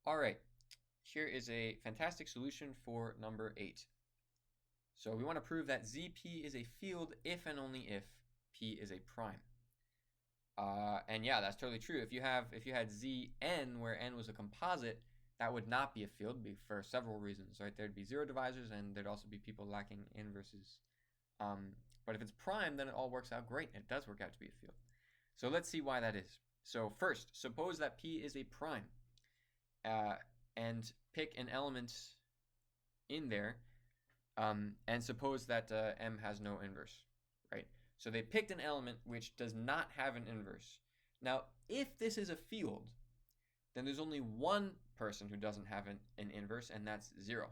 All right, here is a fantastic solution for number 8. So we want to prove that ZP is a field if and only if P is a prime. And yeah, that's totally true. If you had Zn where n was a composite, that would not be a field for several reasons, right? There'd be zero divisors and there'd also be people lacking inverses. But if it's prime, then it all works out great. It does work out to be a field. So let's see why that is. So first, suppose that P is a prime, and pick an element in there, and suppose that M has no inverse, right? So they picked an element which does not have an inverse. Now, if this is a field, then there's only one person who doesn't have an inverse, and that's 0.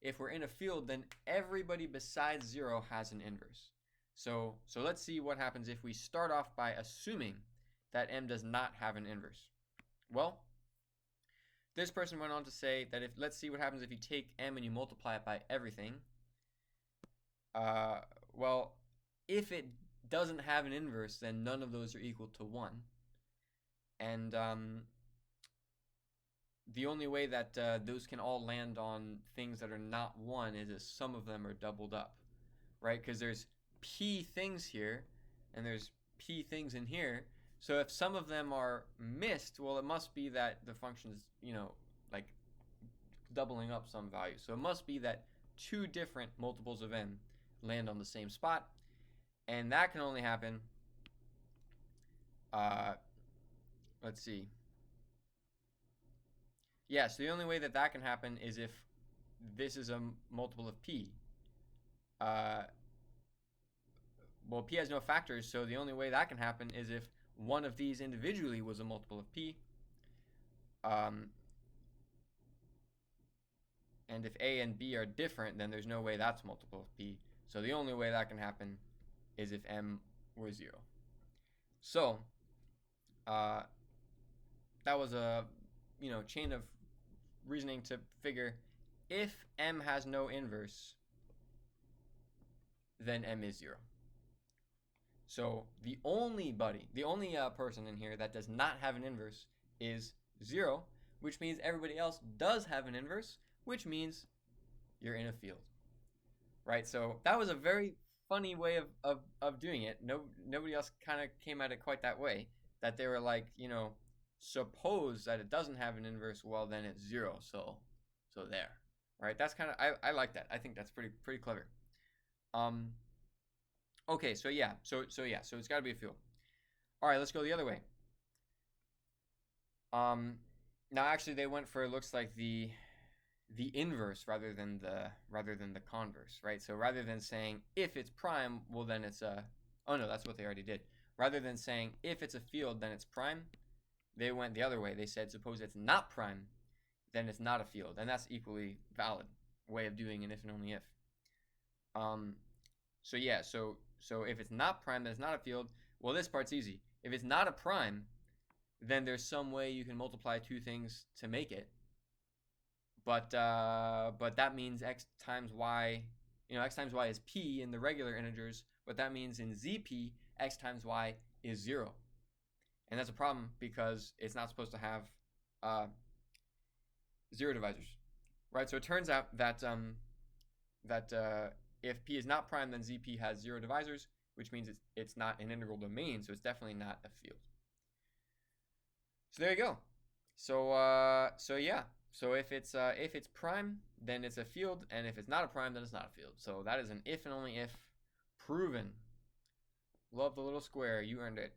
If we're in a field, then everybody besides 0 has an inverse. So let's see what happens if we start off by assuming that M does not have an inverse. Well, this person went on to say that let's see what happens if you take M and you multiply it by everything. Well, if it doesn't have an inverse, then none of those are equal to 1. And the only way that those can all land on things that are not 1 is if some of them are doubled up, right? Because there's P things here, and there's P things in here. So if some of them are missed, well, it must be that the function is, like doubling up some value. So it must be that 2 different multiples of n land on the same spot. And that can only happen, let's see. Yeah, so the only way that can happen is if this is a multiple of P. Well, P has no factors, so the only way that can happen is if one of these individually was a multiple of P. And if A and B are different, then there's no way that's a multiple of P. So the only way that can happen is if M were 0. So that was a chain of reasoning to figure if M has no inverse, then M is 0. So the only person in here that does not have an inverse is 0, which means everybody else does have an inverse, which means you're in a field, right? So that was a very funny way of doing it. Nobody else kind of came at it quite that way, that they were like, suppose that it doesn't have an inverse, well, then it's 0, so there, right? That's kind of, I like that. I think that's pretty clever. Okay, so yeah, so it's got to be a field. All right, let's go the other way. Now actually they went for, it looks like the inverse rather than the converse, right? So rather than saying if it's prime, well then it's oh no, that's what they already did. Rather than saying if it's a field, then it's prime, they went the other way. They said suppose it's not prime, then it's not a field, and that's equally valid way of doing an if and only if. So yeah, so if it's not prime, then it's not a field. Well, this part's easy. If it's not a prime, then there's some way you can multiply 2 things to make it. But that means x times y, x times y is p in the regular integers, but that means in ZP, x times y is 0. And that's a problem because it's not supposed to have 0 divisors, right? So it turns out that if p is not prime, then ZP has 0 divisors, which means it's not an integral domain, so it's definitely not a field. So there you go. So yeah. So if it's prime, then it's a field, and if it's not a prime, then it's not a field. So that is an if and only if proven. Love the little square. You earned it.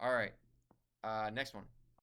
All right. Next one.